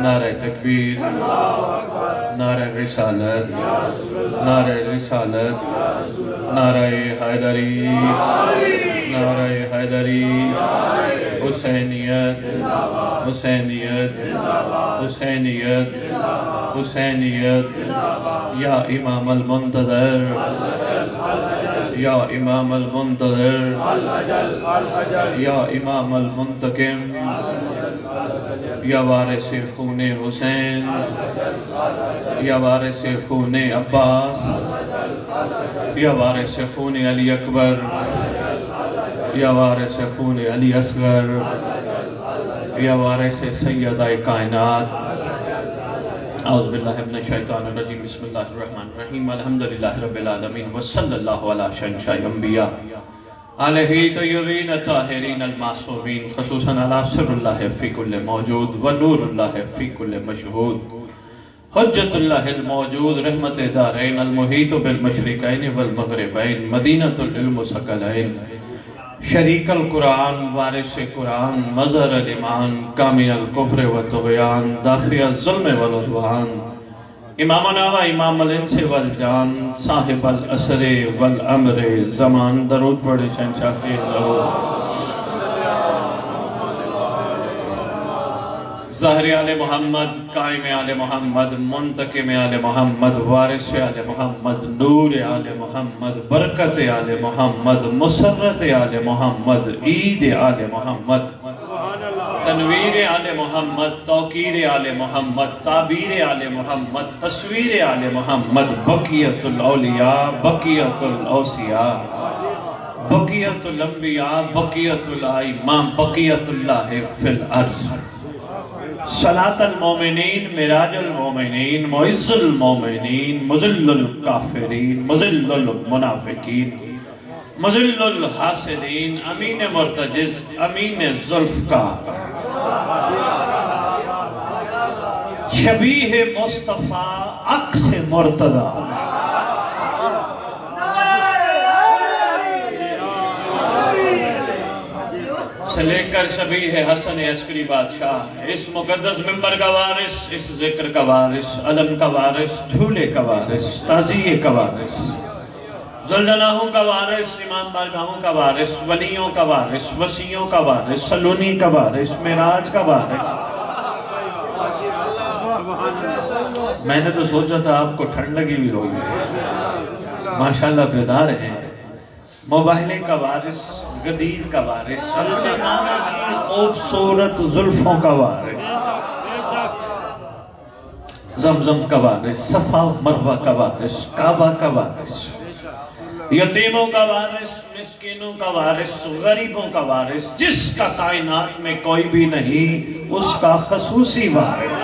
نعرہ تکبیر، نعرہ رسالت، نعرہ رسالت، نعرہ حیدری، نعرہ حیدری، حسینیت، حسینیت، حسینیت، حسینیت، یا امام المنتظر، یا امام المنتظر، یا امام المنتقم، یا وارث خون حسین، یا وارث خون عباس، یا وارث خون علی اکبر، یا وارث خون علی اصغر، یا وارث سیدہ کائنات۔ اعوذ باللہ من الشیطان الرجیم، بسم اللہ الرحمن الرحیم، الحمدللہ رب العالمین، وصلی اللہ علی شہنشاہ انبیاء آلہ طیبین الطاہرین المعصومین، خصوصاً علی سر اللہ فی کل موجود و نور اللہ فی کل مشہود، حجت اللہ الموجود، رحمت دارین، المحیط بالمشرقین والمغربین، مدینۃ العلم ثقلین، شریک القرآن، وارث قرآن، مظہر الایمان، کامی الکفر و طغیان، دافع الظلم والعدوان، امامنا و امام الانس والجان، صاحب الاسر والامر زمان، درود پڑھے شہنشاہ کے لہو، ظاہر آل محمد، قائم آل محمد، منتقم آل محمد، وارث آل محمد، نور آل محمد، برکت آل محمد، مسرت آل محمد، عید آل محمد، تنویر آل محمد، توقیر آل محمد، تعبیر آل محمد، تصویر آل محمد، بقیت الاولیاء، بقیت الاوصیاء، بقیت الانبیاء، بقیت الائمہ، بقیت اللہ فی الارض، صلاة المومنین، مراج المومنین، معز المومنین، مذل الکافرین، مذل المنافقین، مذل الحاسدین، امین مرتجز، امین ذوالفقار، شبیہ مصطفیٰ، عکس مرتضی، سے لے کر شبیہ حسن عسکری بادشاہ، اس مقدس ممبر کا وارث، اس ذکر کا وارث، علم کا وارث، جھولے کا وارث، تعزیے کا وارث، ذوالجناحوں کا وارث، امام بارگاہوں کا وارث، ولیوں کا وارث، وسیعوں کا وارث، سلونی کا وارث، معراج کا وارث۔ میں نے تو سوچا تھا آپ کو ٹھنڈ لگی ہوئی ہوگی، ماشاءاللہ بیدار ہیں۔ مباہلے کا وارث، غدیر کا وارث، سلطنان کی خوبصورت زلفوں کا وارث، زمزم کا وارث، صفا مروہ کا وارث، کعبہ کا وارث، یتیموں کا وارث، مسکینوں کا وارث، غریبوں کا وارث، جس کا کائنات میں کوئی بھی نہیں، اس کا خصوصی وارث۔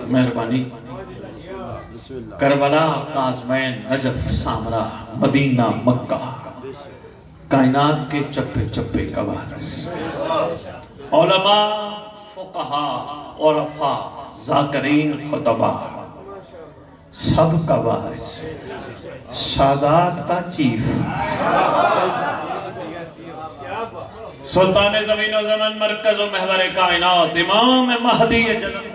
مہربانی، کربلا، کاظمین، نجف، سامرا، مدینہ، مکہ، کائنات کے چپے چپے کا وارث، علماء، فقہاء، عرفاء، ذاکرین، خطباء، سب کا وارث، سادات کا چیف، سلطان زمین و زمن، مرکز و محور کائنات، امام مہدی جلال،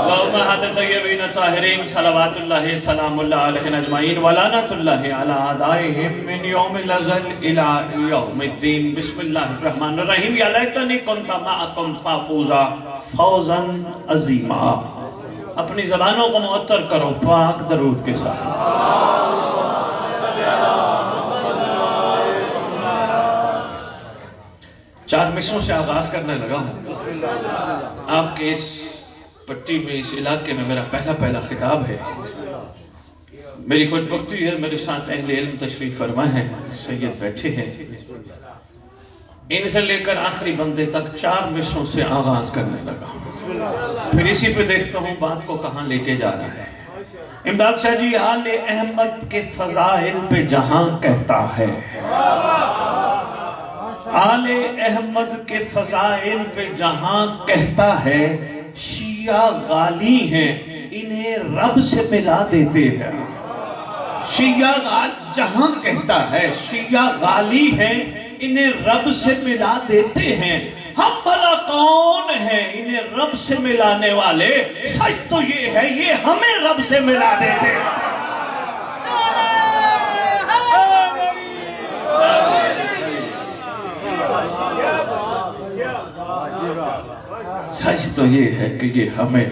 وامہات طیبین طاہرین، صلوات اللہ سلام اللہ علیہ اجمعین، ولعنت اللہ علی اعدائہم من یوم الازل الى یوم الدین۔ بسم اللہ الرحمن الرحیم، یا لیتنی کنت معکم فافوزا فوزا عظیما۔ اپنی زبانوں کو معطر کرو پاک درود کے ساتھ۔ چار مصروں سے آغاز کرنے لگا ہوں۔ آپ کے اس پٹی میں، اس علاقے میں میرا پہلا خطاب ہے۔ میری کچھ وقتی ہے، میرے ساتھ اہل علم تشریف فرما ہے، سید بیٹھے ہیں۔ ان سے لے کر آخری بندے تک چار مصروں سے آغاز کرنے لگا، پھر اسی پہ دیکھتا ہوں بات کو کہاں لے کے جا رہا ہے۔ امداد شاہ جی آل احمد کے فضائل پہ جہاں کہتا ہے، آل احمد کے فضائل پہ جہاں کہتا ہے، شیعہ غالی ہیں انہیں رب سے ملا دیتے ہیں. شیعہ جہاں کہتا ہے شیعہ غالی ہیں انہیں رب سے ملا دیتے ہیں. ہم بھلا کون ہیں انہیں رب سے ملانے والے؟ سچ تو یہ ہے یہ ہمیں رب سے ملا دیتے ہیں. سچ تو یہ ہے کہ یہ ہمیں.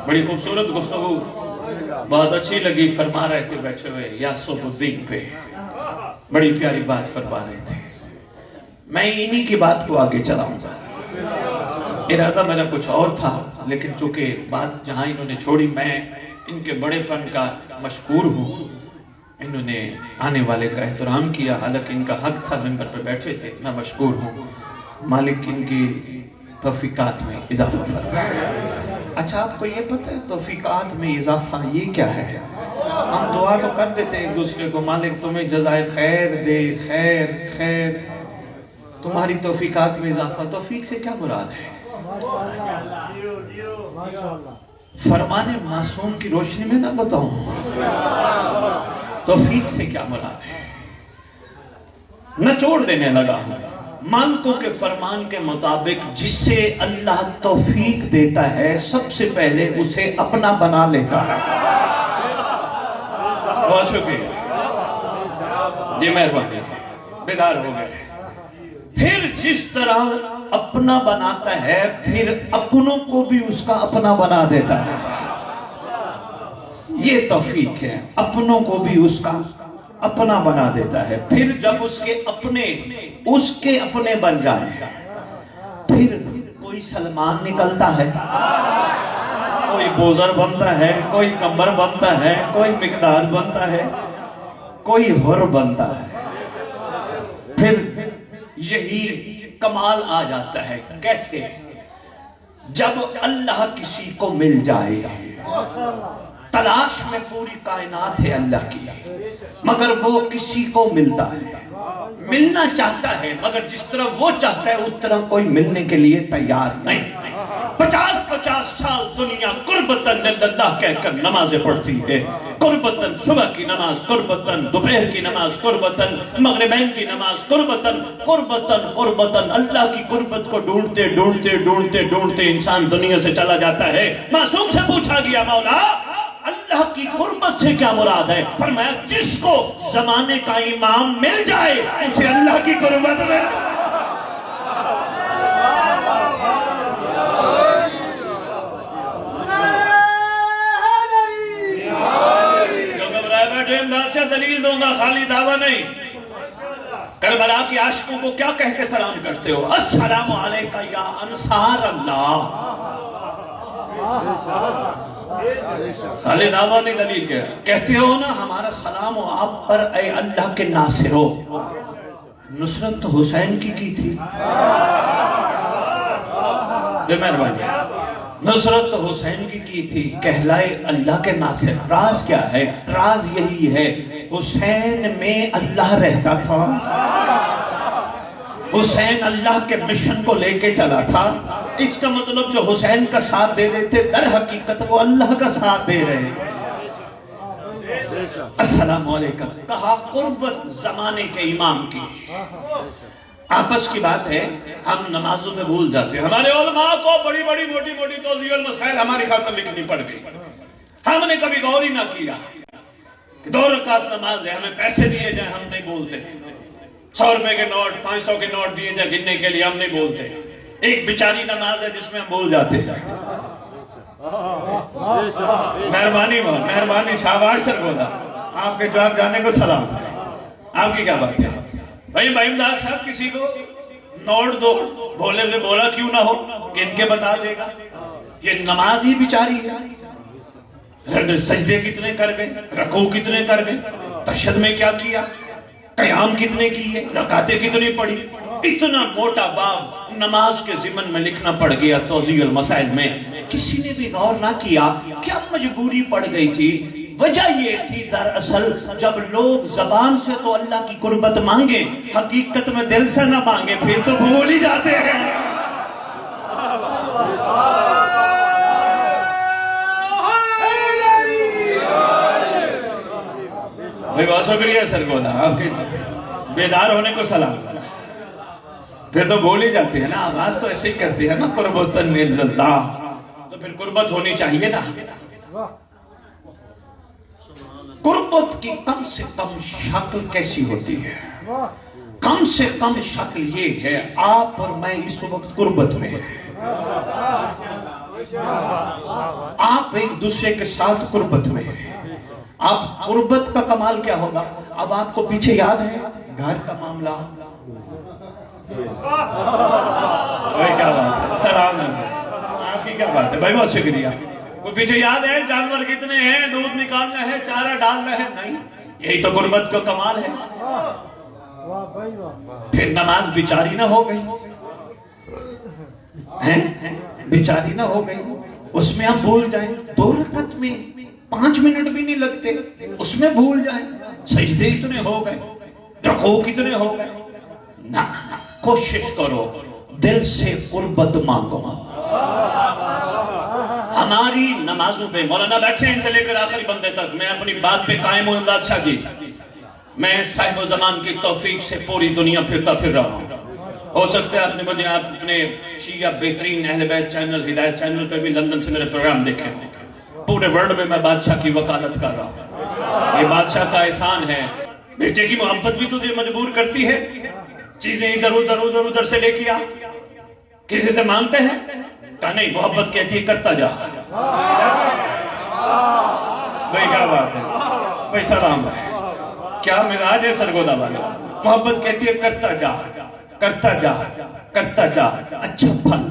بڑی خوبصورت گفتگو بہت اچھی لگی. فرما رہے تھے بیٹھے ہوئے یاسوف الدین پہ بڑی پیاری بات فرما رہے تھے. میں انہی کی بات کو آگے چلاؤں گا. ارادہ میرا کچھ اور تھا لیکن چونکہ بات جہاں انہوں نے چھوڑی میں ان کے بڑے پن کا مشکور ہوں. انہوں نے آنے والے کا احترام کیا حالانکہ ان کا حق تھا ممبر پہ بیٹھے تھے. میں مشکور ہوں. مالک ان کی توفیقات میں اضافہ فرمائے. اچھا آپ کو یہ پتہ ہے توفیقات میں اضافہ یہ کیا ہے؟ ہم دعا تو کر دیتے ایک دوسرے کو مالک تمہیں جزائے خیر دے. خیر خیر تمہاری توفیقات میں اضافہ. توفیق سے کیا مراد ہے؟ فرمان معصوم کی روشنی میں نہ بتاؤں توفیق سے کیا مراد ہے. نچوڑ دینے لگا ہوں. مالکوں کے فرمان کے مطابق جس سے اللہ توفیق دیتا ہے سب سے پہلے اسے اپنا بنا لیتا ہے. بہت شکریہ جی مہربانی بیدار ہو گئے. پھر جس طرح اپنا بناتا ہے پھر اپنوں کو بھی اس کا اپنا بنا دیتا ہے. یہ توفیق ہے. اپنوں کو بھی اس کا اپنا بنا دیتا ہے. پھر جب اس کے اپنے بن جائیں پھر کوئی سلمان نکلتا ہے, کوئی بوزر بنتا ہے, کوئی کمبر بنتا ہے, کوئی مقداد بنتا ہے, کوئی حر بنتا ہے. پھر یہی کمال آ جاتا ہے. کیسے؟ جب اللہ کسی کو مل جائے. تلاش میں پوری کائنات ہے اللہ کی مگر وہ کسی کو ملتا ہے. ملنا چاہتا ہے مگر جس طرح وہ چاہتا ہے اس طرح کوئی ملنے کے لیے تیار نہیں. 50 سال دنیا قربتاً اللہ کہہ کر نمازیں پڑھتی ہے. قربتاً صبح کی نماز, قربتاً دوپہر کی نماز, قربتاً مغربین کی نماز, قربتاً اللہ کی قربت کو ڈھونڈتے انسان دنیا سے چلا جاتا ہے. معصوم سے پوچھا گیا مولا اللہ کی قربت سے کیا مراد ہے؟ فرمایا جس کو زمانے کا امام مل جائے اسے اللہ کی قربت میں. جو گھبرائے بیٹھے امداد سے دلیل دوں گا خالی دعویٰ نہیں. کربلا کی عاشقوں کو کیا کہہ کے سلام کرتے ہو؟ السلام علیکہ یا انصار اللہ. خالی دعویٰ نہیں دلیل کہتے ہو نا ہمارا سلام ہو آپ پر اے اللہ کے ناصرو. نصرت تو حسین کی تھی. بے مہربانی نصرت تو حسین کی تھی. کہلائے اللہ کے ناصر. راز کیا ہے؟ راز یہی ہے حسین میں اللہ رہتا تھا. حسین اللہ کے مشن کو لے کے چلا تھا. اس کا مطلب جو حسین کا ساتھ دے رہے تھے در حقیقت وہ اللہ کا ساتھ دے رہے. السلام علیکم کہا قربت زمانے کے امام کی. آپس کی بات ہے ہم نمازوں میں بھول جاتے ہیں. ہمارے علماء کو بڑی موٹی توضیح المسائل ہماری خاطر لکھنی پڑ گئی. ہم نے کبھی غور ہی نہ کیا کہ 2 رکعت نماز ہے ہمیں پیسے دیے جائیں ہم نہیں بولتے. 100 روپے کے نوٹ 500 کے نوٹ دیے جائیں گننے کے لیے ہم نہیں بولتے. ایک بیچاری نماز ہے جس میں ہم بھول جاتے ہیں. مہربانی شاباش سر بولا آپ کے جواب جانے کو سلام. آپ کی کیا بات ہے بھائی امداد صاحب کسی کو نوٹ دو بھولے سے بولا کیوں نہ ہو کن کے بتا دے گا. یہ نماز ہی بیچاری ہے. سجدے کتنے کر گئے, رکوع کتنے کر گئے, تشہد میں کیا کیا, قیام کتنے کیے, رکعتیں کتنی پڑھی. اتنا موٹا باب نماز کے ضمن میں لکھنا پڑ گیا توضیح المسائل میں. کسی نے بھی غور نہ کیا کیا مجبوری پڑ گئی تھی. وجہ یہ تھی دراصل جب لوگ زبان سے تو اللہ کی قربت مانگے حقیقت میں دل سے نہ مانگے پھر تو بھول ہی جاتے ہیں. بھائی بہت شکریہ سرگودا، آپ کے بیدار ہونے کو سلام۔ پھر تو بول ہی جاتے ہیں نا، آواز تو ایسے ہی کرتی ہے نا، قربت من اللہ، تو پھر قربت ہونی چاہیے نا۔ قربت کی کم سے کم شکل کیسی ہوتی ہے؟ کم سے کم شکل یہ ہے، آپ اور میں اس وقت قربت میں ہیں، آپ ایک دوسرے کے ساتھ قربت میں ہیں۔ آپ قربت کا کمال کیا ہوگا؟ اب آپ کو پیچھے یاد ہے گھر کا معاملہ؟ کیا بات ہے، سلام آپ کی کیا بات ہے بھائی، بہت شکریہ۔ وہ پیچھے یاد ہے جانور کتنے ہیں، دودھ نکالنا ہے، چارہ ڈالنا ہے؟ نہیں، یہی تو قربت کا کمال ہے۔ پھر نماز بیچاری نہ ہو گئی، بیچاری نہ ہو گئی، اس میں آپ بھول جائیں، 2 رکعت میں 5 منٹ بھی نہیں لگتے، اس میں بھول جائیں، سجدے اتنے ہو گئے، رکوع کتنے ہو گئے۔ نہ کوشش کرو دل سے قربت مانگو۔ ہماری نمازوں پہ مولانا بیٹھے ان سے لے کر آخری بندے تک، میں اپنی بات پہ قائم ہوں۔ امداد شاہ جی، میں صاحب زمان کی توفیق سے پوری دنیا پھرتا پھر رہا ہوں، ہو سکتا ہے آپ نے مجھے اپنے شیعہ بہترین اہل بیت چینل، ہدایت چینل پہ بھی لندن سے میرے پروگرام دیکھے ہوں۔ پورے ورلڈ میں بادشاہ کی وکالت کر رہا ہوں، یہ بادشاہ کا احسان ہے۔ بیٹے کی محبت بھی تجھے مجبور کرتی ہے، چیزیں ادھر ادھر سے لے کے آ، کسی سے مانگتے ہیں؟ کہا نہیں، محبت کہتی ہے کرتا جا۔ بھائی کیا بات ہے بھائی، سلام ہے، کیا مزاج ہے سرگودا والے، محبت کہتی ہے کرتا جا، کرتا جا، کرتا جا، اچھا پھل،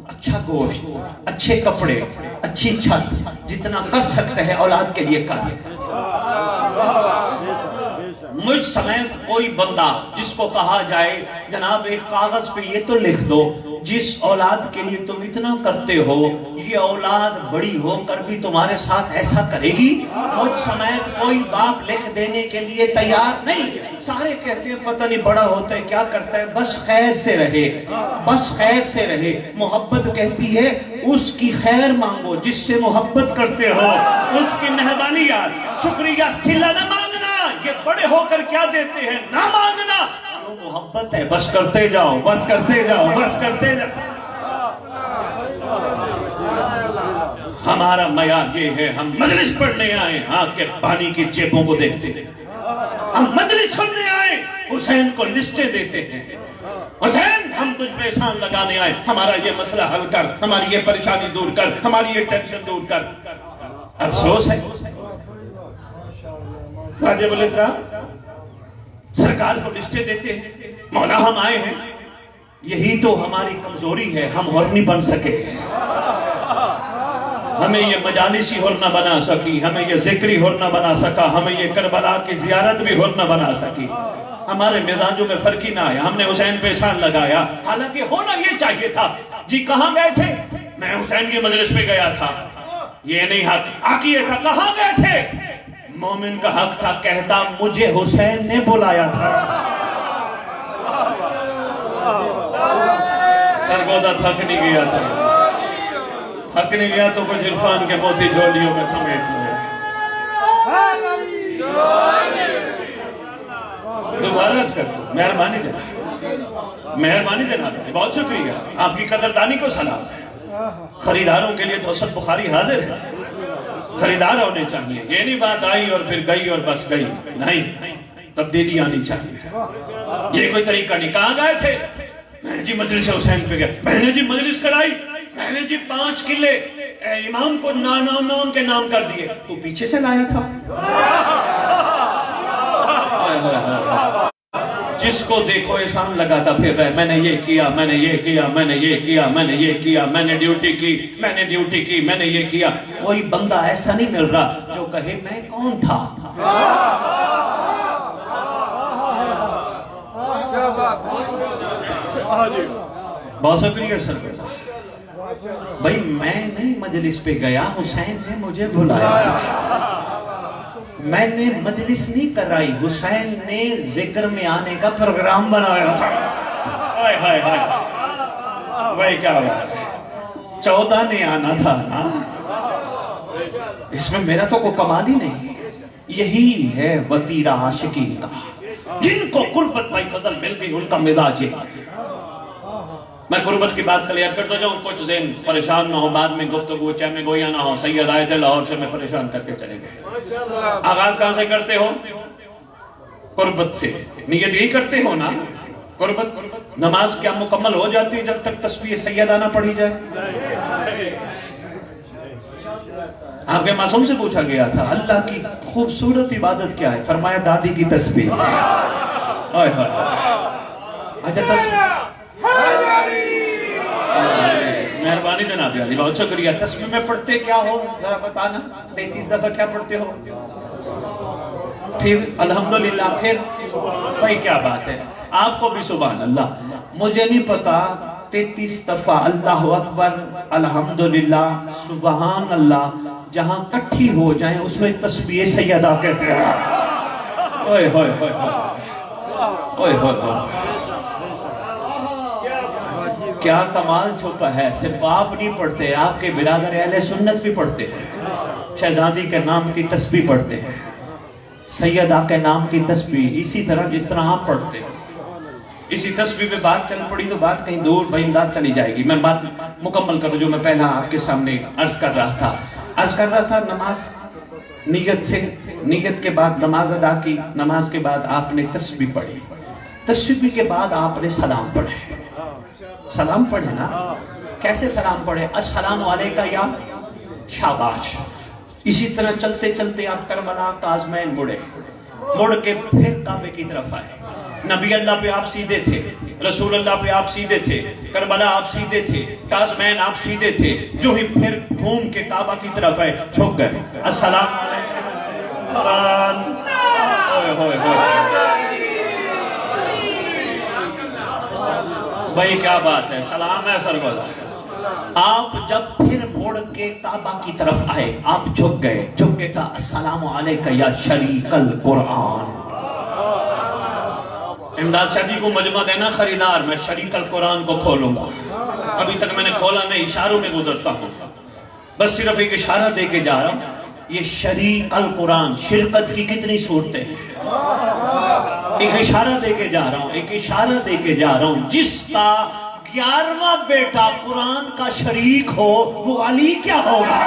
اچھا گوشت، اچھے کپڑے، اچھی چھت، جتنا کر سکتے ہیں اولاد کے لیے کر۔ مجھ سمیت کوئی بندہ جس کو کہا جائے جناب ایک کاغذ پہ یہ تو لکھ دو، جس اولاد کے لیے تم اتنا کرتے ہو یہ اولاد بڑی ہو کر بھی تمہارے ساتھ ایسا کرے گی، مجھ سمیت کوئی باپ لکھ دینے کے لیے تیار نہیں۔ سارے کہتے ہیں پتہ نہیں بڑا ہوتا ہے کیا کرتا ہے، بس خیر سے رہے، بس خیر سے رہے۔ محبت کہتی ہے اس کی خیر مانگو جس سے محبت کرتے ہو، اس کی مہربانی یاد، شکریہ، صلہ نہ مانگنا، یہ بڑے ہو کر کیا دیتے ہیں نہ مانگنا، جو محبت ہے بس کرتے جاؤ، بس کرتے جاؤ، بس کرتے جاؤ۔ ہمارا معیار یہ ہے، ہم مجلس پڑھنے آئے آنکھ کے پانی کی جیبوں کو دیکھتے ہیں، ہم مجلس سننے آئے حسین کو لسٹیں دیتے ہیں، حسین ہم تجھ پہ احسان لگانے آئے، ہمارا یہ مسئلہ حل کر، ہماری یہ پریشانی دور کر، ہماری یہ ٹینشن دور کر۔ افسوس ہے واجب الاحترام سرکار کو لسٹیں دیتے ہیں، مولا ہم آئے ہیں، یہی تو ہماری کمزوری ہے، ہم اور نہیں بن سکے، ہمیں یہ مجالسی ہور نہ بنا سکی، ہمیں یہ ذکری ہور نہ بنا سکا، ہمیں یہ کربلا کی زیارت بھی ہور نہ بنا سکی، ہمارے مزاجوں میں فرق ہی نہ آیا، ہم نے حسین پہ احسان لگایا، حالانکہ ہونا یہ چاہیے تھا۔ جی کہاں گئے تھے؟ میں حسین کی مجلس پہ گیا تھا، یہ نہیں حق یہ تھا، کہاں گئے تھے؟ مومن کا حق تھا، کہتا مجھے حسین نے بلایا تھا۔ سرگودا تھک نہیں گیا تھا، تھک نہیں گیا تو کچھ عرفان کے موتی جولیوں میں سمیٹ لے۔ دوبارہ کرتا ہوں، مہربانی دینا، مہربانی دینا، بہت شکریہ، آپ کی قدردانی کو سلام ہے۔ خریداروں کے لیے تو اسد بخاری حاضر ہے، خریدار ہونے چاہیے، یہ نہیں بات آئی اور پھر گئی اور بس گئی، نہیں، تبدیلی آنی چاہیے، یہ کوئی طریقہ نہیں۔ کہاں گئے تھے؟ میں جی مجلس حسین پہ گئے، میں نے جی مجلس کرائی، میں نے جی 5 قلعے امام کو نام کے نام کر دیے، تو پیچھے سے لایا تھا۔ جس کو دیکھو احسان لگاتا پھر رہے، میں نے یہ کیا، میں نے یہ کیا، میں نے یہ کیا، میں نے یہ کیا، میں نے ڈیوٹی کی، میں نے ڈیوٹی کی، میں نے یہ کیا۔ کوئی بندہ ایسا نہیں مل رہا جو کہے میں کون تھا۔ بہت شکریہ سر، بھائی میں نہیں مجلس پہ گیا، حسین نے مجھے بلایا، میں نے مجلس نہیں کرائی، حسین نے ذکر میں آنے کا پروگرام بنایا تھا۔ ہائے ہائے ہائے، بھائی کیا بات ہے، 14 نے آنا تھا نا، اس میں میرا تو کوئی کمال ہی نہیں، یہی ہے وتیرہ عاشقین کا، جن کو قربت بھائی فضل مل گئی ان کا مزاج ہے۔ میں قربت کی بات کلیئر کرتا جاؤں، کچھ ذہن پریشان نہ ہو، بعد میں گفتگو چہ میں گویا نہ ہو۔ سید آئے تھے لاہور سے، میں پریشان کر کے چلے گئے۔ آغاز کہاں سے کرتے ہو؟ قربت سے۔ نیت یہی کرتے ہو نا قربت؟ نماز کیا مکمل ہو جاتی ہے جب تک تسبیح سیدہ نہ پڑھی جائے؟ آپ کے معصوم سے پوچھا گیا تھا اللہ کی خوبصورت عبادت کیا ہے؟ فرمایا دادی کی تسبیح۔ اچھا تسبیح، مہربانی جناب علی، بہت شکریہ۔ تسبیح میں پڑھتے کیا ہو ذرا بتانا، 33 دفعہ کیا پڑھتے ہو؟ پھر الحمدللہ، پھر بھائی کیا بات ہے، آپ کو بھی سبحان اللہ۔ مجھے نہیں پتا 33 دفعہ اللہ اکبر الحمدللہ سبحان اللہ جہاں کٹھی ہو جائیں اس میں تسبیح سیدہ کہتے ہیں۔ اوئے ہوئے ہوئے اوئے ہوئے، کیا کمال چھپا ہے۔ صرف آپ نہیں پڑھتے، آپ کے برادر اہل سنت بھی پڑھتے ہیں، شہزادی کے نام کی تسبیح پڑھتے ہیں، سیدہ کے نام کی تسبیح، اسی طرح جس طرح آپ پڑھتے ہیں۔ اسی تسبیح پہ بات چل پڑی تو بات کہیں دور بھائی امداد چلی جائے گی۔ میں بات مکمل کروں جو میں پہلا آپ کے سامنے عرض کر رہا تھا۔ نماز نیت سے، نیت کے بعد نماز ادا کی، نماز کے بعد آپ نے تسبیح پڑھی، تسبیح کے بعد آپ نے سلام پڑھے۔ سلام پڑھے نا، کیسے سلام پڑھے؟ السلام علیکہ یا شاباش۔ اسی طرح چلتے چلتے آپ کربلا کاظمین مڑ کے پھر کعبے کی طرف آئے۔ نبی اللہ پہ آپ سیدھے تھے، رسول اللہ پہ آپ سیدھے تھے، کربلا آپ سیدھے تھے، کاظمین آپ سیدھے تھے، جو ہی پھر گھوم کے کعبہ کی طرف آئے جھک گئے۔ السلام علیکم بھائی کیا بات ہے، سلام ہے سربراہ۔ آپ جب پھر مڑ کے کعبہ کی طرف آئے آپ جھک گئے، جھک کے کہا السلام علیکہ یا شریک القرآن۔ امداد شاہ جی کو مجمع دینا خریدار، میں شریک القرآن کو کھولوں گا۔ ابھی تک میں نے کھولا نہیں، اشاروں میں گزرتا ہوں، بس صرف ایک اشارہ دے کے جا رہا ہوں۔ یہ شریک القرآن، شرکت کی کتنی صورتیں ہیں، ایک اشارہ دے کے جا رہا ہوں، جس کا 11واں بیٹا قرآن کا شریک ہو وہ علی کیا ہوگا؟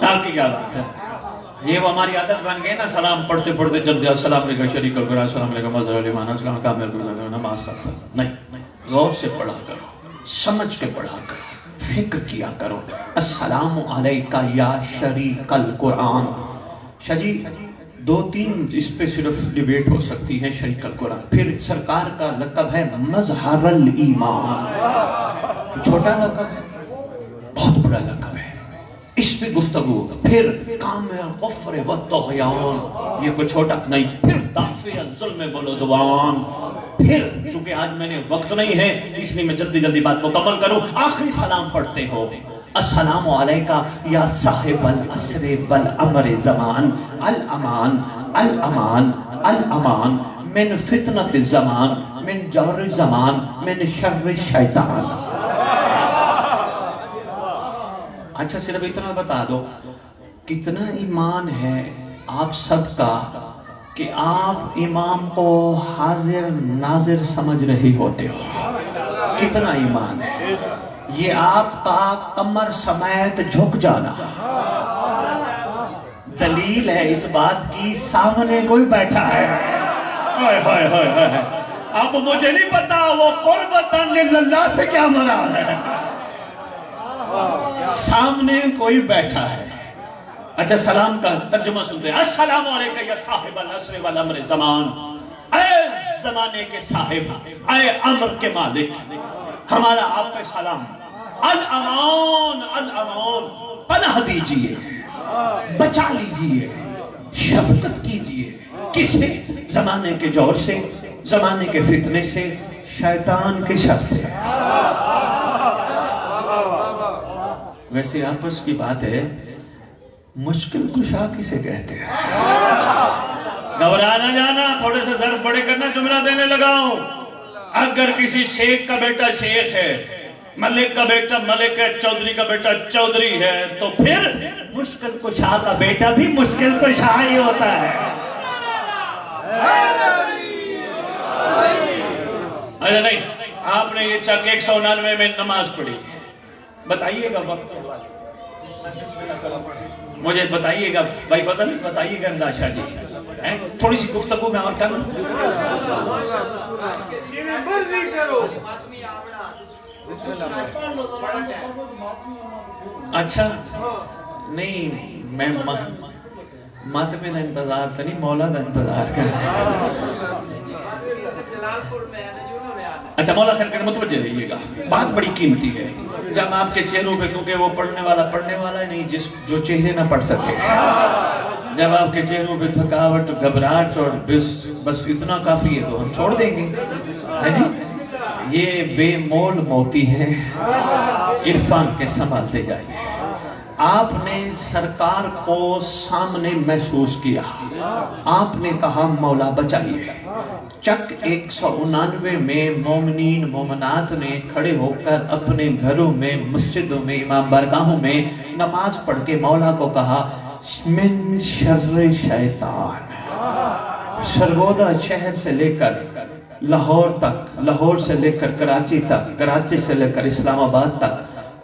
آپ کی کیا بات ہے؟ یہ وہ ہماری عادت بن گئی نا، سلام پڑھتے پڑھتے جلدی السلام علیکم شریک القرآن، السلام علیکم مظہر علیمان، السلام کامل کرو، نماز کرتا نہیں، غور سے پڑھا کرو، سمجھ کے پڑھا کرو، فکر کیا کرو۔ السلام علیکہ یا شریک القرآن۔ شاہ جی 2-3 اس پہ صرف ڈیبیٹ ہو سکتی ہے شریک القرآن۔ پھر سرکار کا لقب ہے مظہر الایمان، چھوٹا لقب ہے، بہت بڑا لقب ہے، اس پہ گفتگو۔ پھر کامل غفر و طغیان، یہ کوئی چھوٹا نہیں۔ پھر دافع الظلم والعدوان۔ پھر چونکہ آج میں نے وقت نہیں ہے اس لیے میں جلدی بات مکمل کروں۔ آخری سلام پڑھتے ہو السلام علیکہ یا صاحب العصر والامر زمان، الامان الامان الامان من فتنة الزمان، من جور الزمان، من شر الشیطان۔ اچھا صرف اتنا بتا دو، کتنا ایمان ہے آپ سب کا کہ آپ امام کو حاضر ناظر سمجھ رہے ہوتے ہو؟ کتنا ایمان ہے یہ آپ کا کمر سمیت جھک جانا؟ دلیل ہے اس بات کی، سامنے کوئی بیٹھا ہے۔ اب مجھے نہیں پتا وہ قربتاً للہ سے کیا مراد ہے، سامنے کوئی بیٹھا ہے۔ اچھا سلام کا ترجمہ سنتے ہیں۔ السلام علیکم یا صاحب العصر والامر زمان، اے زمانے کے صاحب، اے امر کے مالک، ہمارا آپ پہ سلام۔ الامان الامان، پناہ دیجئے، بچا لیجئے، شفقت کیجئے، کسے؟ زمانے کے جور سے، زمانے کے فتنے سے، شیطان کے شر سے۔ ویسے آپس کی بات ہے، مشکل کشا کسے کہتے ہیں؟ گھبرا نہ جانا، تھوڑے سے ضرب بڑے کرنا، جملہ دینے لگاؤں۔ اگر کسی شیخ کا بیٹا شیخ ہے، ملک کا بیٹا ملک ہے، چودھری کا بیٹا چودھری ہے، تو پھر مشکل کشا کا بیٹا بھی مشکل کشا ہی ہوتا ہے۔ ارے نہیں، آپ نے یہ چک 199 میں نماز پڑھی، بتائیے گا وقت کے بعد مجھے بتائیے گا بھائی فضل، بتائیے گا امداد شاہ جی، تھوڑی سی گفتگو میں اور کروں۔ اچھا نہیں، میں ماتمے دا انتظار تا نہیں، مولا دا انتظار کر۔ اچھا مولا خیر کر متوجہ رہیے گا، بات بڑی قیمتی ہے۔ جب آپ کے چہروں پہ، کیونکہ وہ پڑھنے والا ہی نہیں جو چہرے نہ پڑھ سکے، جب آپ کے چہروں پہ تھکاوٹ، گھبراہٹ اور بس اتنا کافی ہے تو ہم چھوڑ دیں گے، ہے جی۔ یہ بے مول موتی ہے، عرفان کے سنبھالتے جائیے۔ آپ نے سرکار کو سامنے محسوس کیا، آپ نے کہا مولا بچائیے۔ چک 199 میں مومنین مومنات نے کھڑے ہو کر اپنے گھروں میں، مسجدوں میں، امام بارگاہوں میں نماز پڑھ کے مولا کو کہا من شر شیطان۔ سرگودا شہر سے لے کر لاہور تک، لاہور سے لے کر کراچی تک، کراچی سے لے کر اسلام آباد تک،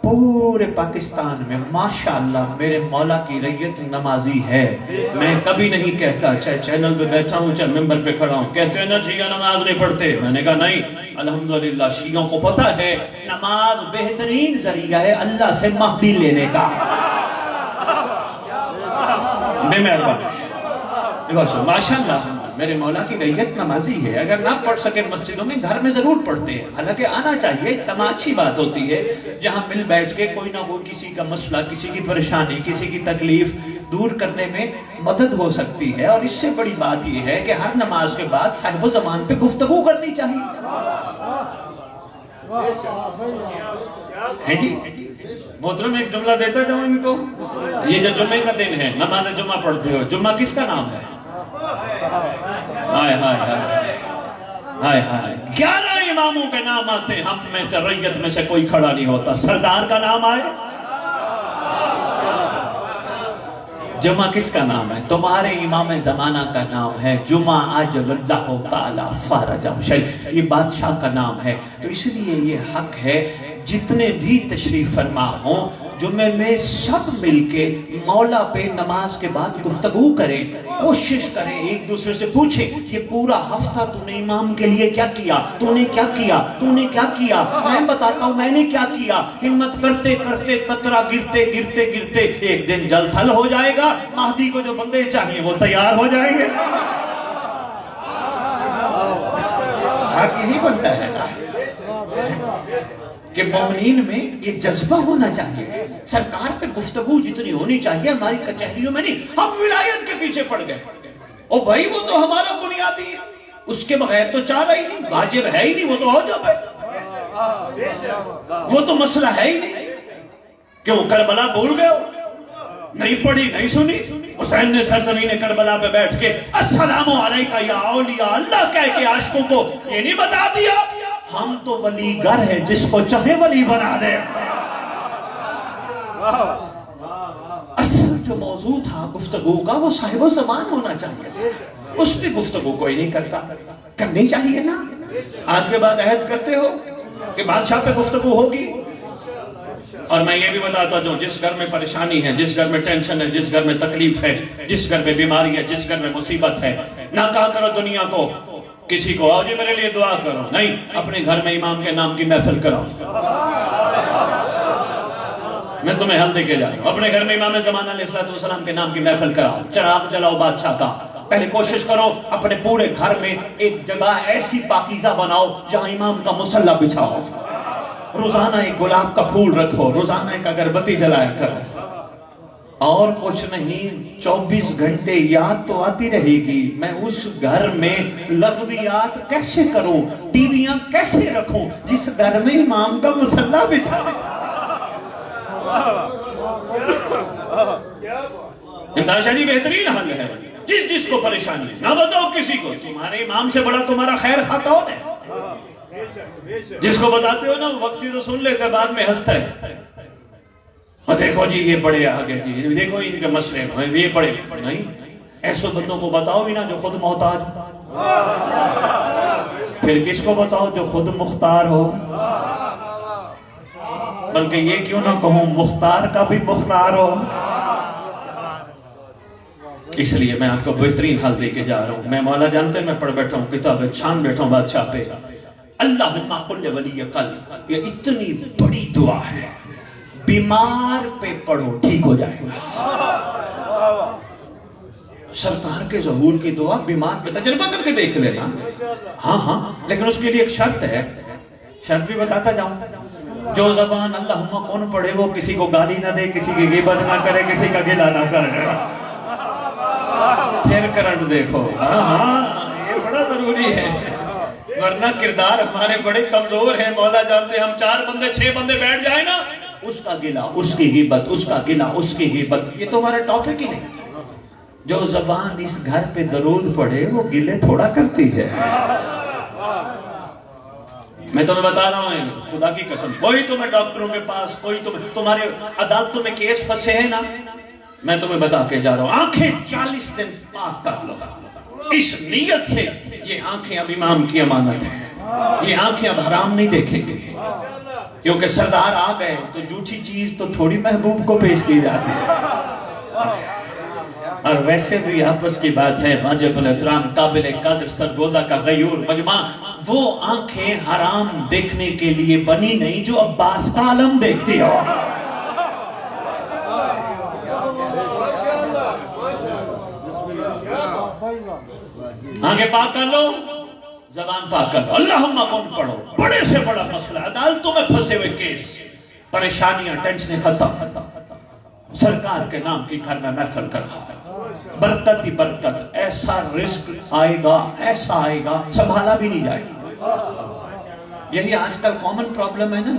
پورے پاکستان میں ماشاءاللہ میرے مولا کی ریت نمازی ہے۔ میں کبھی نہیں کہتا، چاہے چینل پہ بیٹھا ہوں چاہے ممبر پہ کھڑا ہوں، کہتے ہیں نا شیعہ نماز نہیں پڑھتے، میں نے کہا نہیں، الحمدللہ شیعوں کو پتہ ہے نماز بہترین ذریعہ ہے اللہ سے مہدی لینے کا۔ بے مہربانی، ماشاءاللہ میرے مولا کی ریت نمازی ہے۔ اگر نہ پڑھ سکے مسجدوں میں، گھر میں ضرور پڑھتے ہیں، حالانکہ آنا چاہیے، تمام اچھی بات ہوتی ہے جہاں مل بیٹھ کے کوئی نہ کوئی کسی کا مسئلہ، کسی کی پریشانی، کسی کی تکلیف دور کرنے میں مدد ہو سکتی ہے۔ اور اس سے بڑی بات یہ ہے کہ ہر نماز کے بعد صاحب و زمان پہ گفتگو کرنی چاہیے، ہے جی۔ محترم ایک جملہ دیتا جاؤں ان کو، یہ جو جمعے کا دن ہے، نماز جمعہ پڑھتے ہو، جمعہ کس کا نام ہے؟ ہائے ہائے ہائے ہائے ہائے، 11 اماموں کے نام آتے ہیں، ہم میں سے ریت میں سے کوئی کھڑا نہیں ہوتا، سردار کا نام آئے۔ جمعہ کس کا نام ہے؟ تمہارے امام زمانہ کا نام ہے جمعہ عجل اللہ تعالی فرجہ شیء، یہ بادشاہ کا نام ہے۔ تو اس لیے یہ حق ہے جتنے بھی تشریف فرما ہوں جمعے میں سب مل کے مولا پہ نماز کے بعد گفتگو کریں، کوشش کریں، ایک دوسرے سے پوچھیں یہ پورا ہفتہ تو نے امام کے لیے کیا کیا، تو نے کیا کیا، تو نے کیا کیا، میں بتاتا ہوں میں نے کیا کیا۔ ہمت کرتے کرتے قطرہ گرتے گرتے گرتے ایک دن جل تھل ہو جائے گا، مہدی کو جو بندے چاہیے وہ تیار ہو جائیں گے۔ حق یہی بنتا ہے نا کہ مومنین میں یہ جذبہ ہونا چاہیے، سرکار پہ گفتگو جتنی ہونی چاہیے ہماری کچہریوں میں نہیں۔ ہم ولایت کے پیچھے پڑ گئے، او بھائی وہ تو ہمارا بنیادی ہے، اس کے بغیر تو چارہ ہی نہیں، واجب ہے ہی نہیں، وہ تو ہو جائے، وہ تو مسئلہ ہے ہی نہیں۔ کیوں کربلا بھول گئے ہو؟ نہیں پڑھی نہیں سنی؟ حسین نے سرزمین کربلا پہ بیٹھ کے السلام علیکہ یا اولیاء اللہ کہہ کے عاشقوں کو یہ نہیں بتا دیا ہم تو ولی گر ہے، جس کو چاہے ولی بنا دے۔ اصل جو موضوع تھا گفتگو کا وہ صاحب و زمان ہونا چاہیے، اس پہ گفتگو کوئی نہیں کرتا، کرنی چاہیے نا۔ آج کے بعد عہد کرتے ہو کہ بادشاہ پہ گفتگو ہوگی؟ اور میں یہ بھی بتاتا ہوں جس گھر میں پریشانی ہے، جس گھر میں ٹینشن ہے، جس گھر میں تکلیف ہے، جس گھر میں بیماری ہے، جس گھر میں مصیبت ہے، نہ کہا کرو دنیا کو کسی کو آؤ جی میرے لیے دعا کرو، نہیں، اپنے گھر میں امام کے نام کی محفل کرو۔ میں تمہیں حل دے کے جا رہا ہوں، اپنے گھر میں امام زمانہ علیہ السلام کے نام کی محفل کراؤ، چراغ جلاؤ بادشاہ کا۔ پہلے کوشش کرو اپنے پورے گھر میں ایک جگہ ایسی پاکیزہ بناؤ جہاں امام کا مصلی بچھاؤ، روزانہ ایک گلاب کا پھول رکھو، روزانہ ایک اگربتی جلایا کرو، اور کچھ نہیں، 24 گھنٹے یاد تو آتی رہے گی میں اس گھر میں لغویات کیسے کروں، ٹی ویاں کیسے رکھوں جس گھر میں امام کا مصلی بچھا۔ امداد شاہ جی بہترین حل ہے، جس کو پریشانی ہے نہ بتاؤ کسی کو، تمہارے امام سے بڑا تمہارا خیر خواہ کون ہے؟ جس کو بتاتے ہو نا وقتی تو سن لیتا ہے، بعد میں ہنستا ہے، اور دیکھو جی یہ بڑے آگے جی، دیکھو ان کے مسئلے یہ بڑے نہیں۔ ایسے بندوں کو بتاؤ بھی نا جو خود محتاج، پھر کس کو بتاؤ جو خود مختار ہو؟ بلکہ یہ کیوں نہ کہوں مختار کا بھی مختار ہو۔ اس لیے میں آپ کو بہترین حل دے کے جا رہا ہوں۔ میں مولا جانتے ہیں میں پڑھ بیٹھا ہوں کتاب چھان بیٹھا ہوں بادشاہ پہ، اللہم قل ولی قلب، یہ اتنی بڑی دعا ہے، بیمار پہ پڑھو ٹھیک ہو جائے گا۔ سرکار کے ظہور کی دعا بیمار پہ تجربہ کر کے دیکھ لینا، ہاں لیکن اس کے لیے ایک شرط ہے، شرط بھی بتاتا جاؤں۔ جو زبان اللہم کون پڑھے وہ کسی کو گالی نہ دے، کسی کی غیبت نہ کرے، کسی کا گلہ نہ کرے، پھر کرنٹ دیکھو۔ ہاں یہ بڑا ضروری ہے، ورنہ کردار ہمارے بڑے کمزور ہیں۔ مولا جانتے ہیں ہم 4 بندے 6 بندے بیٹھ جائیں نا، اس کا گلہ، اس کی غیبت، اس کا گلہ، اس کی غیبت، یہ تو ہمارا ٹاپک ہی نہیں۔ جو زبان اس گھر پہ درود پڑھے وہ گلے تھوڑا کرتی ہے۔ میں تمہیں بتا رہا ہوں خدا کی قسم، کوئی تمہیں ڈاکٹروں کے پاس، کوئی تمہارے عدالتوں میں کیس پھنسے ہیں نا، میں تمہیں بتا کے جا رہا ہوں آنکھیں 40 دن پاک کر لو، اس نیت سے یہ آنکھیں اب امام کی امانت ہیں، یہ آنکھیں اب حرام نہیں دیکھیں گے، کیونکہ سردار آ گئے تو جھوٹی چیز تو تھوڑی محبوب کو پیش کی جاتی ہے۔ اور ویسے بھی آپس کی بات ہے، واجب الاحترام قابل قدر سرگودا کا غیور مجمع، وہ آنکھیں حرام دیکھنے کے لیے بنی نہیں جو عباس کا علم دیکھتی ہو۔ آنکھیں پاک کر لو، زبان پاک کر لو، اللہم کن پڑھو، بڑے سے بڑا مسئلہ، عدالتوں میں پھنسے ہوئے کیس، پریشانیاں، ٹینشنیں ختم، سرکار کے نام کی گھر میں محفل کرا، برکت ہی برکت، ایسا رزق آئے گا، ایسا آئے گا سنبھالا بھی نہیں جائے گا۔ یہی آج کل کامن پرابلم ہے نا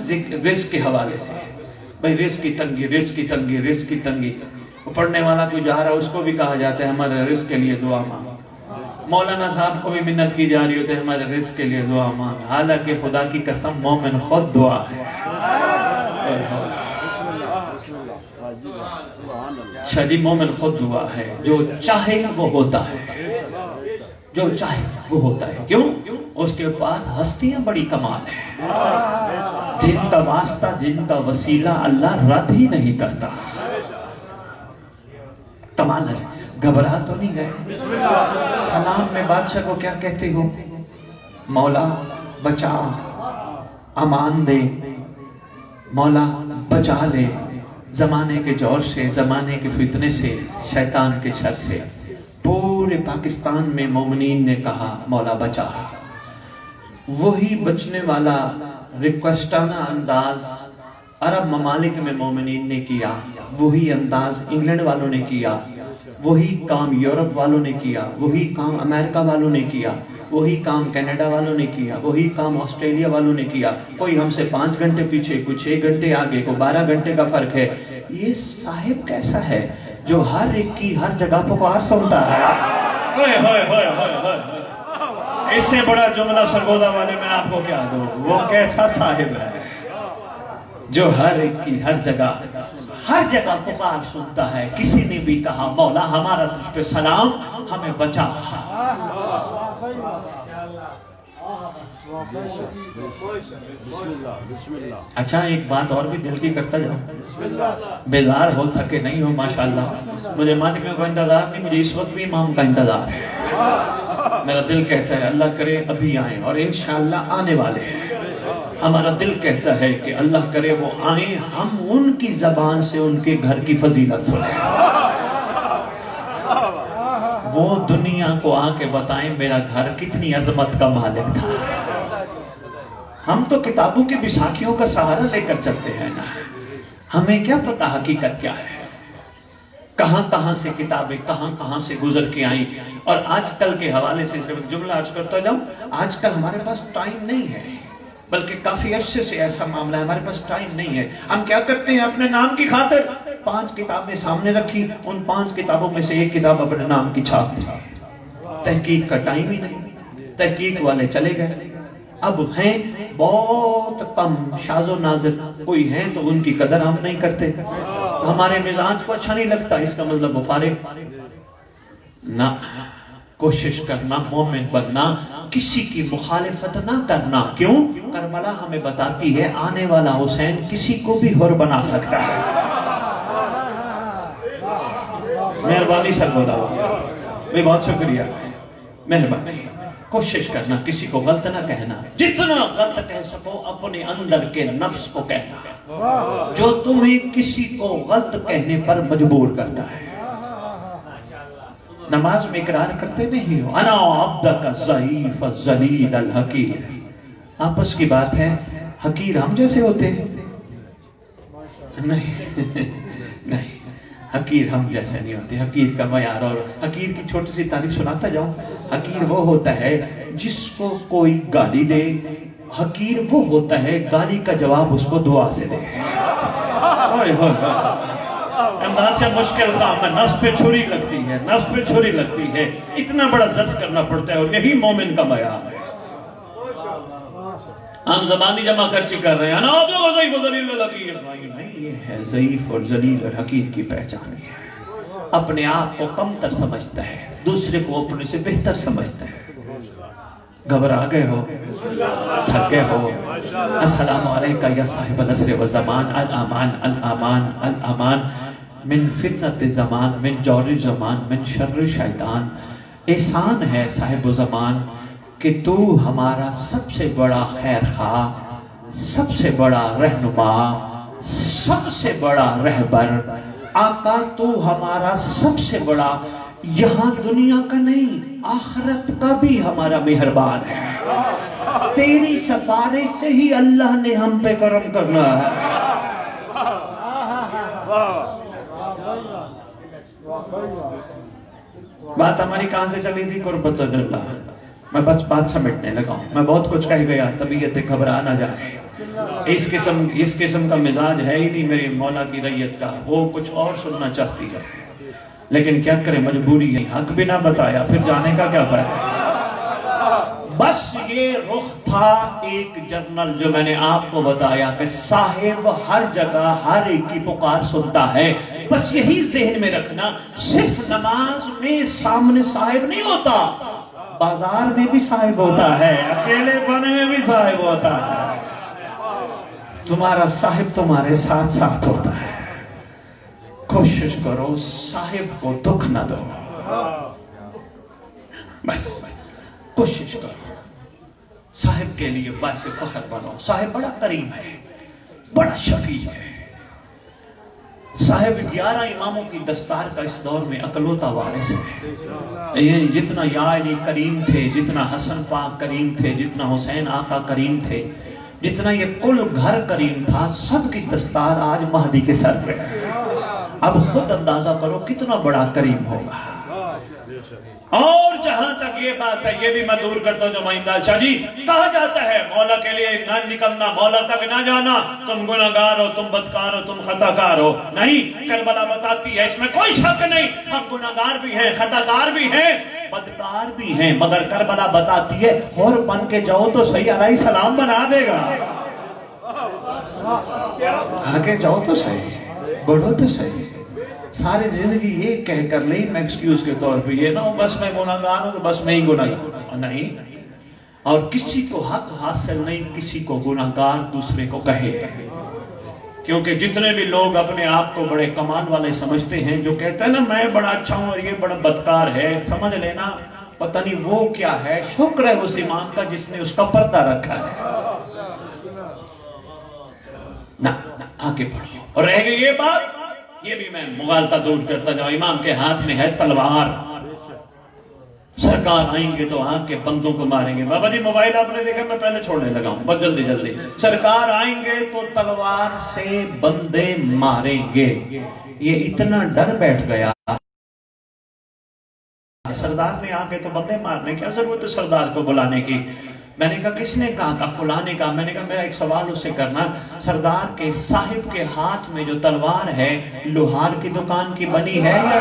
رزق کے حوالے سے، بھئی رزق کی تنگی، رزق کی تنگی، رزق کی تنگی۔ پڑھنے والا کوئی جا رہا ہے اس کو بھی کہا جاتا ہے ہمارے رزق کے لیے دعا مانگ، مولانا صاحب کو بھی منت کی جا رہی ہوتی ہے ہمارے رزق کے لیے دعا مانگ، حالانکہ خدا کی قسم مومن خود دعا ہے۔ شاہ جی مومن خود دعا ہے، جو چاہے وہ ہوتا ہے، جو چاہے وہ ہوتا ہے، کیوں؟ اس کے بعد ہستیاں بڑی کمال ہیں، جن کا واسطہ، جن کا وسیلہ اللہ رد ہی نہیں کرتا، کمال ہے۔ گھبرا تو نہیں گئے؟ سلام میں بادشاہ کو کیا کہتے ہو؟ مولا بچا، امان دے، مولا بچا لے زمانے کے جور سے، زمانے کے فتنے سے، شیطان کے شر سے۔ پورے پاکستان میں مومنین نے کہا مولا بچا، وہی بچنے والا ریکویسٹانہ انداز عرب ممالک میں مومنین نے کیا، وہی انداز انگلینڈ والوں نے کیا، وہی کام یورپ والوں نے کیا، وہی کام امریکہ والوں نے کیا، وہی کام کینیڈا والوں نے کیا، وہی کام آسٹریلیا والوں نے کیا۔ کوئی ہم سے 5 گھنٹے پیچھے، کوئی 6 گھنٹے آگے، کوئی 12 گھنٹے کا فرق ہے۔ یہ صاحب کیسا ہے جو ہر ایک کی ہر جگہ پکار سنتا ہے؟ اس سے بڑا جملہ سرگودا والے میں آپ کو کیا دوں؟ وہ کیسا صاحب ہے جو ہر ایک کی ہر جگہ پکار سنتا ہے۔ کسی نے بھی کہا مولا ہمارا تجھ پہ سلام، ہمیں بچا۔ اچھا ایک بات اور بھی دل کی کرتا جاؤ، بیدار ہو تھکے نہیں ہو ماشاءاللہ، مجھے ماتمیوں کا انتظار نہیں، مجھے اس وقت بھی امام کا انتظار ہے۔ میرا دل کہتا ہے اللہ کرے ابھی آئیں، اور انشاءاللہ آنے والے ہیں۔ ہمارا دل کہتا ہے کہ اللہ کرے وہ آئیں، ہم ان کی زبان سے ان کے گھر کی فضیلت سنیں، وہ دنیا کو آ کے بتائیں میرا گھر کتنی عظمت کا مالک تھا۔ ہم تو کتابوں کی بیساکھیوں کا سہارا لے کر چلتے ہیں نا، ہمیں کیا پتا حقیقت کیا ہے، کہاں کہاں سے کتابیں کہاں کہاں سے گزر کے آئیں۔ اور آج کل کے حوالے سے صرف جملہ عرض کرتا جاؤں، آج کل ہمارے پاس ٹائم نہیں ہے، بلکہ کافی عرصے سے ایسا معاملہ ہے ہمارے پاس ٹائم نہیں ہے۔ ہم کیا کرتے ہیں اپنے نام کی خاطر 5 کتابیں سامنے رکھی، ان 5 کتابوں میں سے ایک کتاب اپنے نام کی چھاپ دی، تحقیق کا ٹائم ہی نہیں، تحقیق والے چلے گئے، اب ہیں بہت کم، شاذ و نازل کوئی ہیں تو ان کی قدر ہم نہیں کرتے، ہمارے مزاج کو اچھا نہیں لگتا، اس کا مطلب وہ فارغ نہ۔ کوشش کرنا مومن بننا، کسی کی مخالفت نہ کرنا۔ کیوں؟ کربلا ہمیں بتاتی ہے آنے والا حسین کسی کو بھی حر بنا سکتا ہے۔ مہربانی سر بتاؤ، میں بہت شکریہ، مہربانی۔ کوشش کرنا کسی کو غلط نہ کہنا، جتنا غلط کہہ سکو اپنے اندر کے نفس کو کہنا جو تمہیں کسی کو غلط کہنے پر مجبور کرتا ہے۔ نماز میں اقرار کرتے نہیں ہو، انا عبدک الضعیف الذلیل الحقیر، آپس کی بات ہے، حقیر ہم جیسے ہوتے ہیں؟ نہیں نہیں، حقیر ہم جیسے نہیں ہوتے۔ حقیر کا معیار، اور حقیر کی چھوٹی سی تعریف سناتا جاؤں، حقیر وہ ہوتا ہے جس کو کوئی گالی دے، حقیر وہ ہوتا ہے گالی کا جواب اس کو دعا سے دے۔ انداز سے مشکل کام ہے، نفس پہ چھری لگتی ہے، نفس پہ چھری لگتی ہے، اتنا بڑا ظرف کرنا پڑتا ہے، اور یہی مومن کا معیار ہے۔ ہم زبانی جمع خرچی کر رہے ہیں، انا عبدک الضعیف الذلیل الحقیر، نہیں، یہ ہے ضعیف اور ذلیل اور حقیر کی پہچان ہے۔ اپنے آپ کو کمتر سمجھتا ہے، دوسرے کو اپنے سے بہتر سمجھتا ہے۔ گھبرا گئے ہو، تھک گئے ہو، السلام علیکہ یا صاحب العصر والزمان، الامان الامان الامان من فتنة زمان، من جور زمان، من شر شیطان۔ احسان ہے صاحب زمان کہ تو ہمارا سب سے بڑا خیر خواہ، سب سے بڑا رہنما، سب سے بڑا رہبر، آقا تو ہمارا سب سے بڑا، یہاں دنیا کا نہیں آخرت کا بھی ہمارا مہربان ہے۔ تیری سفارش سے ہی اللہ نے ہم پہ کرم کرنا ہے۔ بات ہماری کہاں سے چلی تھی؟ قربت اللہ۔ میں بس بات سمجھنے لگا ہوں، میں بہت کچھ کہہ گیا، طبیعت گھبرا نہ جائے۔ اس قسم کا مزاج ہے ہی نہیں میری مولا کی رعیت کا، وہ کچھ اور سننا چاہتی ہے، لیکن کیا کرے، مجبوری ہے، حق بھی نہ بتایا پھر جانے کا کیا فائدہ۔ بس یہ رخ تھا ایک جنرل جو میں نے آپ کو بتایا کہ صاحب ہر جگہ ہر ایک کی پکار سنتا ہے۔ بس یہی ذہن میں رکھنا، صرف نماز میں سامنے صاحب نہیں ہوتا، بازار میں بھی صاحب ہوتا ہے، اکیلے پنے میں بھی صاحب ہوتا ہے۔ تمہارا صاحب تمہارے ساتھ ساتھ ہوتا ہے۔ کوشش کرو صاحب کو دکھ نہ دو، بس کوشش کرو صاحب کے لیے باعث فخر بنو۔ صاحب بڑا کریم ہے، بڑا شفیع ہے۔ صاحب 11 اماموں کی دستار کا اس دور میں اکلوتا وارث ہے۔ یہ جتنا یا علی کریم تھے، جتنا حسن پاک کریم تھے، جتنا حسین آقا کریم تھے، جتنا یہ کل گھر کریم تھا، سب کی دستار آج مہدی کے سر پہ ہے۔ اب خود اندازہ کرو کتنا بڑا کریم ہوگا۔ اور جہاں تک یہ بات ہے، یہ بھی میں دور کرتا ہوں جو امداد شاہ جی کہا جاتا ہے مولا کے لیے نہ نکلنا، مولا تک نہ جانا، تم گناہگار ہو، تم بدکار ہو، تم خطاکار ہو۔ نہیں، کربلا بتاتی ہے، اس میں کوئی شک نہیں، ہم گناہگار بھی ہیں، خطاکار بھی ہیں، بدکار بھی ہیں، مگر کربلا بتاتی ہے اور بن کے جاؤ تو صحیح، علیہ السلام بنا دے گا۔ آگے جاؤ تو صحیح، بڑھو تو صحیح۔ ساری زندگی یہ کہہ کر لئی میں ایکسکیوز کے طور پہ، یہ نہ ہو بس میں گناہگار ہوں تو بس میں ہی گناہگار نہیں، اور کسی کو حق حاصل نہیں کسی کو گناہگار دوسرے کو کہے، کیونکہ جتنے بھی لوگ اپنے آپ کو بڑے کمال والے سمجھتے ہیں، جو کہتے ہیں نا میں بڑا اچھا ہوں اور یہ بڑا بدکار ہے، سمجھ لینا پتہ نہیں وہ کیا ہے، شکر ہے اس امام کا جس نے اس کا پردہ رکھا ہے۔ نہ آگے بڑھو۔ اور رہ گئی یہ بات، یہ بھی میں مغالطہ دور کرتا جاؤں، امام کے ہاتھ میں ہے تلوار، سرکار آئیں گے تو آن کے بندوں کو ماریں گے۔ بابا جی موبائل آپ نے دیکھا، میں پہلے چھوڑنے لگا ہوں، بس جلدی جلدی۔ سرکار آئیں گے تو تلوار سے بندے ماریں گے، یہ اتنا ڈر بیٹھ گیا۔ سردار نے آ کے تو بندے مارنے، کیا ضرورت ہے سردار کو بلانے کی؟ میں نے کہا کس نے کہا؟ فلاں نے کہا۔ میں نے کہا میرا ایک سوال اس سے کرنا، سردار کے صاحب کے ہاتھ میں جو تلوار ہے لوہار کی دکان کی بنی ہے یا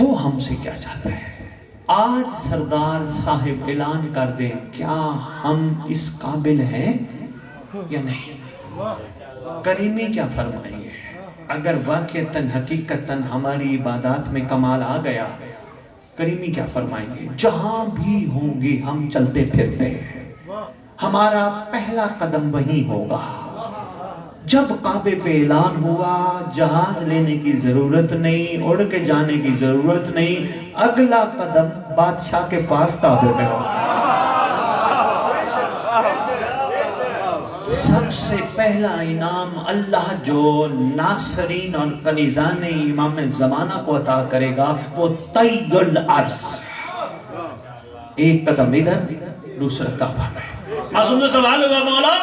وہ ہم سے کیا چاہتا ہے؟ آج سردار صاحب اعلان کر دیں کیا ہم اس قابل ہیں یا نہیں؟ کریمی کیا فرمائیں گے؟ اگر واقعتاً حقیقتاً ہماری عبادات میں کمال آ گیا، کریمی کیا فرمائیں گے؟ جہاں بھی ہوں گے ہم چلتے پھرتے ہیں، ہمارا پہلا قدم وہی ہوگا۔ جب کعبے پہ اعلان ہوا جہاز لینے کی ضرورت نہیں، اڑ کے جانے کی ضرورت نہیں، اگلا قدم بادشاہ کے پاس کعبے پہ ہوگا۔ سب سے پہلا انعام اللہ جو ناصرین اور کنیزان امام زمانہ کو عطا کرے گا وہ طی العرض، ایک قدم ادھر دوسرا کعبہ میں۔ معصوم نے سوال ہوا مولا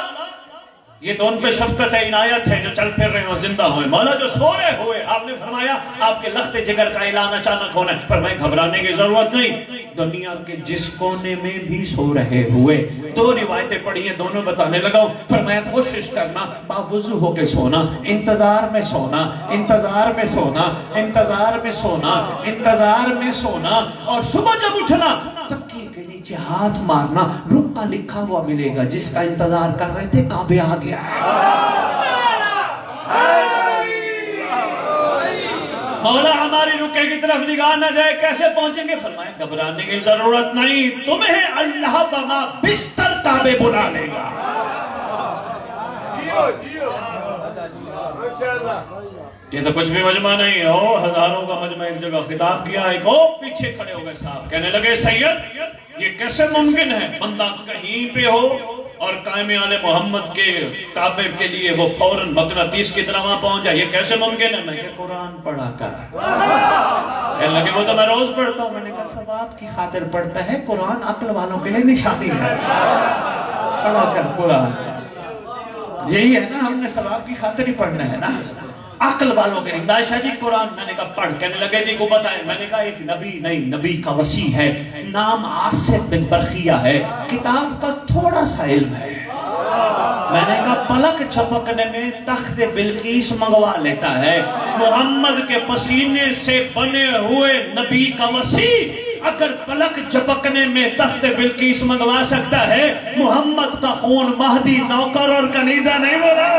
یہ تو ان پہ شفقت عنایت ہے جو چل پھر رہے ہیں اور زندہ ہوئے، مولا جو سو رہے ہوئے آپ نے فرمایا آپ کے لخت جگر کا اعلان اچانک ہونا ہے، فرمایا گھبرانے کی ضرورت نہیں، دنیا کے جس کونے میں بھی سو رہے ہوئے، دو روایتیں پڑھی ہیں دونوں بتانے لگا ہوں، فرمایا کوشش کرنا باوضو ہو کے سونا، انتظار میں سونا، انتظار میں سونا، انتظار میں سونا، انتظار میں سونا، اور صبح جب اٹھنا تکیے کے نیچے ہاتھ مارنا، رکا لکھا ہوا ملے گا جس کا انتظار کر رہے تھے کعبے آ گیا۔ مولا ہماری رکے کی طرف نگاہ نہ جائے، کیسے پہنچیں گے؟ فرمایا گھبرانے کی ضرورت نہیں، تمہیں اللہ بما بستر کعبے بلا لے گا۔ یہ تو کچھ بھی مجمع نہیں ہو، ہزاروں کا مجمع ایک جگہ خطاب کیا، ایک پیچھے کھڑے ہو گئے صاحب کہنے لگے سید یہ کیسے ممکن ہے بندہ کہیں پہ ہو اور قائم آل محمد کے کعبے کے لیے وہ فوراً بقرہ 30 کی طرح وہاں پہنچ جائے، یہ کیسے ممکن ہے؟ میں کہ قرآن پڑھا کر۔ کہنے لگے وہ تو میں روز پڑھتا ہوں۔ میں نے کہا ثواب کی خاطر پڑھتا ہے، قرآن عقل والوں کے لیے نشانی ہے، پڑھا کر قرآن۔ یہی ہے نا، ہم نے ثواب کی خاطر ہی پڑھنا ہے نا، عقل والوں کے نہیں۔ عائشہ جی قرآن، میں نے کہا پڑھ، کہنے لگے جی کو بتائیں، میں نے کہا ایک نبی نہیں، نبی کا وسیع ہے، نام عاصف بن برخیہ ہے، کتاب کا تھوڑا سا علم ہے۔ میں نے کہا پلک چھپکنے میں تخت بلقیس منگوا لیتا ہے، محمد کے پسینے سے بنے ہوئے نبی کا وسیع اگر پلک جھپکنے میں تخت بلقیس منگوا سکتا ہے، محمد کا خون مہدی نوکر اور کنیزہ نہیں بولا۔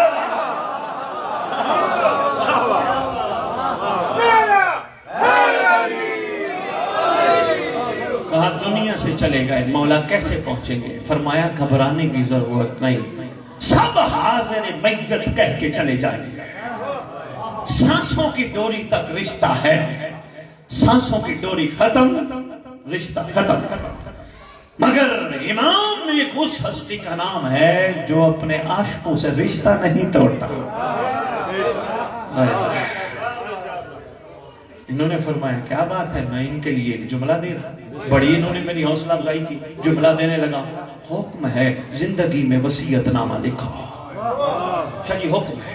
کہا دنیا سے چلے گئے، مولا کیسے پہنچیں گے؟ فرمایا گھبرانے کی ضرورت نہیں، سب حاضر میت کہہ کے چلے جائیں گے، سانسوں کی ڈوری تک رشتہ ہے، سانسوں کی ڈوری ختم رشتہ ختم، مگر امام ایک اس ہستی کا نام ہے جو اپنے عاشقوں سے رشتہ نہیں توڑتا۔ انہوں نے فرمایا کیا بات ہے، میں ان کے لیے ایک جملہ دے رہا ہوں، بڑی انہوں نے میری حوصلہ افزائی کی، جملہ دینے لگا، حکم ہے زندگی میں وصیت نامہ لکھو۔ شاہ جی حکم ہے،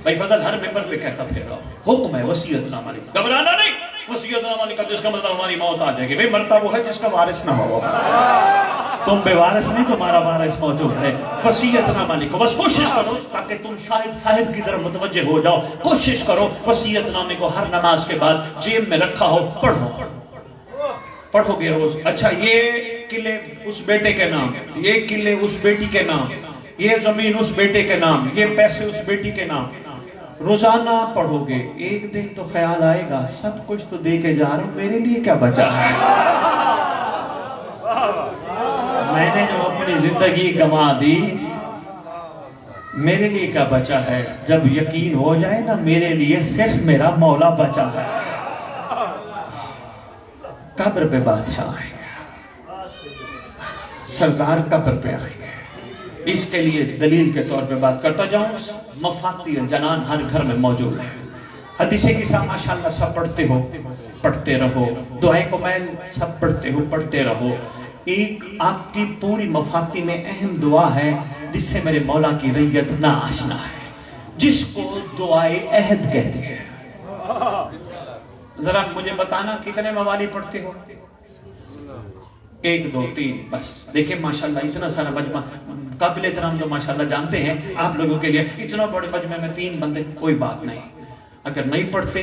بھائی فضل ہر ممبر پہ کہتا پھر رہا ہوں، حکم ہے وصیت نامہ لکھو، گھبرانا نہیں، وصیت نامہ لکھا جس کا مطلب ہماری موت آ جائے گی، بھئی مرتا وہ ہے جس کا وارث نہ ہو، تم بے وارث نہیں، تمہارا وارث موجود ہے، وصیت نامہ لکھو، بس کوشش کرو تاکہ تم شاہد صاحب کی طرف متوجہ ہو جاؤ، کوشش کرو وصیت نامے کو ہر نماز کے بعد جیب میں رکھا ہو، پڑھو گے روز، اچھا یہ قلعے اس بیٹے کے نام، یہ قلعے اس بیٹی کے نام، یہ زمین اس بیٹے کے نام، یہ پیسے اس بیٹی کے نام، روزانہ پڑھو گے، ایک دن تو خیال آئے گا سب کچھ تو دے کے جا رہا ہوں، میرے لیے کیا بچا ہے؟ میں نے جو اپنی زندگی گما دی، میرے لیے کیا بچا ہے؟ جب یقین ہو جائے نا میرے لیے صرف میرا مولا بچا ہے۔ قبر پہ بادشاہ آئیں گے، سردار قبر پہ آئیں گے، اس کے لیے دلیل کے طور پہ بات کرتا جاؤں، مفاتیح الجنان ہر گھر میں موجود ہے، حدیث قصہ ماشاءاللہ سب پڑھتے ہو، پڑھتے رہو، دعائیں کمیل سب پڑھتے ہو، پڑھتے رہو، ایک آپ کی پوری مفاتیح میں اہم دعا ہے جس سے میرے مولا کی ریت نا آشنا ہے، جس کو دعائے عہد کہتے ہیں۔ ذرا مجھے بتانا کتنے موالی پڑھتے ہو؟ 1 2 3 بس، دیکھیں ماشاءاللہ اتنا سارا مجمع، قابل احترام جو ماشاءاللہ جانتے ہیں آپ لوگوں کے لیے اتنا بڑے مجمع میں 3 بندے کوئی بات نہیں، اگر نہیں پڑھتے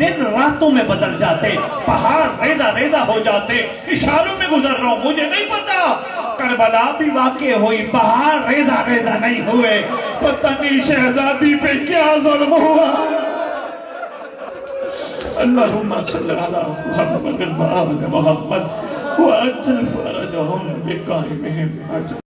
دن راتوں میں بدل جاتے، پہاڑ ریزہ ریزہ ہو جاتے، اشاروں میں گزر رہا ہوں، مجھے نہیں پتا کربلا بھی واقع ہوئی، پہاڑ ریزہ ریزہ نہیں ہوئے، پتہ نہیں شہزادی پہ کیا ظلم ہوا۔ اللہم صلی علی محمد وآل محمد وعجل فرجهم بقائمهم